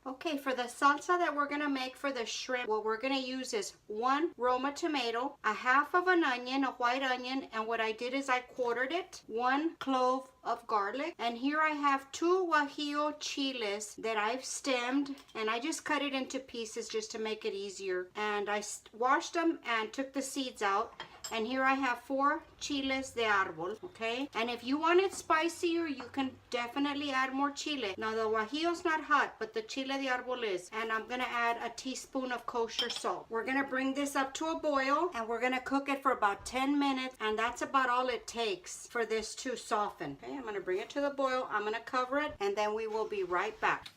Okay, for the salsa that we're gonna make for the shrimp, what we're gonna use is 1 Roma tomato, a half of an onion, a white onion, and what I did is I quartered it, 1 clove of garlic, and here I have 2 Guajillo chiles that I've stemmed, and I just cut it into pieces just to make it easier. And I washed them and took the seeds out. And here I have 4 chiles de árbol, okay? And if you want it spicier, you can definitely add more chile. Now the guajillo's not hot, but the chile de árbol is. And I'm gonna add a teaspoon of kosher salt. We're gonna bring this up to a boil, and we're gonna cook it for about 10 minutes, and that's about all it takes for this to soften. Okay, I'm gonna bring it to the boil, I'm gonna cover it, and then we will be right back.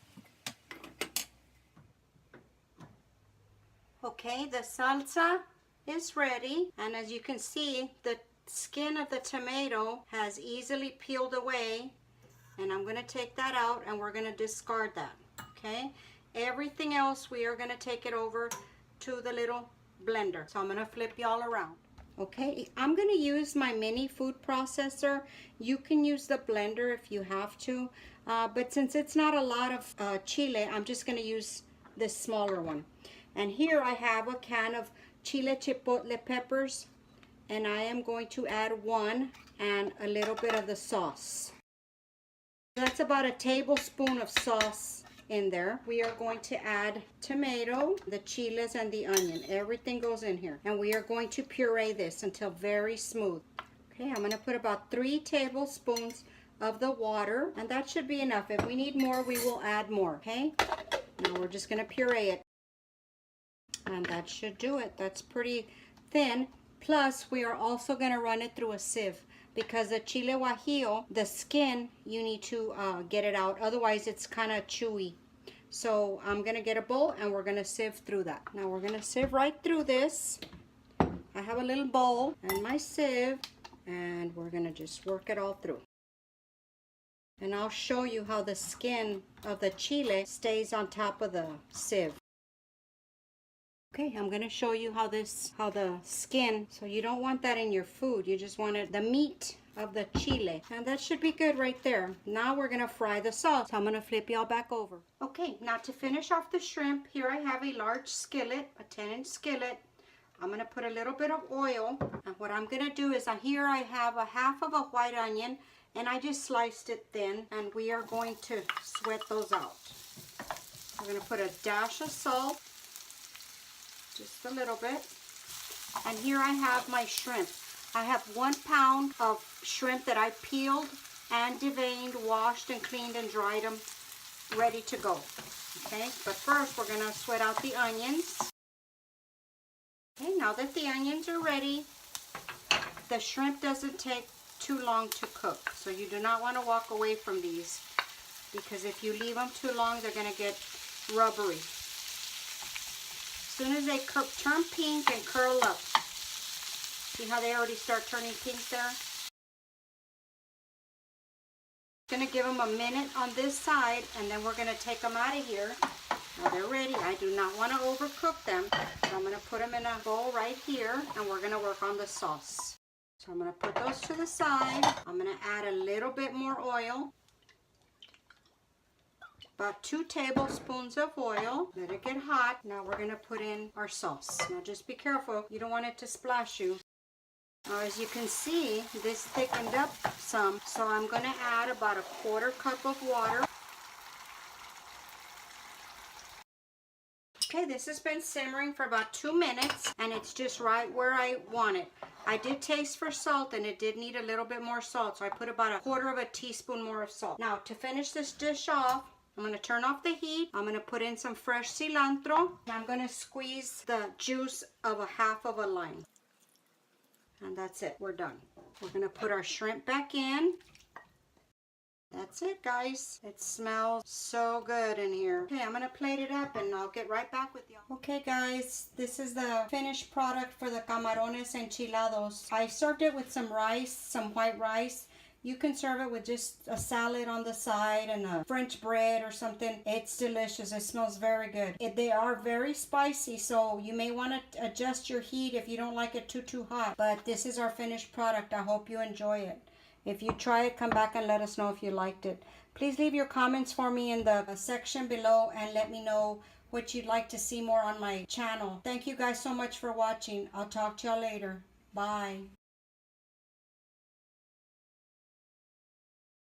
Okay, the salsa is ready, and as you can see, the skin of the tomato has easily peeled away, and I'm going to take that out and we're going to discard that. Okay, everything else we are going to take it over to the little blender. So I'm going to flip y'all around. Okay, I'm going to use my mini food processor. You can use the blender if you have to, but since it's not a lot of chile, I'm just going to use this smaller one. And here I have a can of chile chipotle peppers, and I am going to add 1 and a little bit of the sauce. That's about a tablespoon of sauce in there. We are going to add tomato, the chiles, and the onion. Everything goes in here, and we are going to puree this until very smooth. Okay, I'm going to put about 3 tablespoons of the water, and that should be enough. If we need more, we will add more. Okay, now we're just going to puree it. And that should do it. That's pretty thin. Plus, we are also going to run it through a sieve, because the chile guajillo, the skin, you need to get it out. Otherwise, it's kind of chewy. So I'm going to get a bowl and we're going to sieve through that. Now we're going to sieve right through this. I have a little bowl and my sieve, and we're going to just work it all through. And I'll show you how the skin of the chile stays on top of the sieve. Okay, I'm going to show you how the skin, so you don't want that in your food. You just want the meat of the chile. And that should be good right there. Now we're going to fry the sauce. So I'm going to flip y'all back over. Okay, now to finish off the shrimp, here I have a large skillet, a 10-inch skillet. I'm going to put a little bit of oil. And what I'm going to do is here I have a half of a white onion, and I just sliced it thin. And we are going to sweat those out. We're going to put a dash of salt. Just a little bit. And here I have my shrimp. I have 1 pound of shrimp that I peeled and deveined, washed and cleaned and dried them, ready to go. Okay, but first we're going to sweat out the onions. Okay, now that the onions are ready, the shrimp doesn't take too long to cook. So you do not want to walk away from these, because if you leave them too long, they're going to get rubbery. As soon as they turn pink and curl up, see how they already start turning pink there? Going to give them a minute on this side, and then we're going to take them out of here. Now they're ready. I do not want to overcook them. So I'm going to put them in a bowl right here, and we're going to work on the sauce. So I'm going to put those to the side. I'm going to add a little bit more oil. About 2 tablespoons of oil. Let it get hot. Now we're going to put in our sauce. Now just be careful. You don't want it to splash you. Now as you can see, this thickened up some. So I'm going to add about a 1/4 cup of water. Okay, this has been simmering for about 2 minutes, and it's just right where I want it. I did taste for salt, and it did need a little bit more salt. So I put about 1/4 teaspoon more of salt. Now to finish this dish off, I'm going to turn off the heat. I'm going to put in some fresh cilantro. I'm going to squeeze the juice of a half of a lime. And that's it. We're done. We're going to put our shrimp back in. That's it, guys. It smells so good in here. Okay, I'm going to plate it up and I'll get right back with you. Okay, guys, this is the finished product for the Camarones Enchilados. I served it with some rice, some white rice. You can serve it with just a salad on the side and a French bread or something. It's delicious. It smells very good. They are very spicy, so you may want to adjust your heat if you don't like it too hot. But this is our finished product. I hope you enjoy it. If you try it, come back and let us know if you liked it. Please leave your comments for me in the section below and let me know what you'd like to see more on my channel. Thank you guys so much for watching. I'll talk to y'all later. Bye.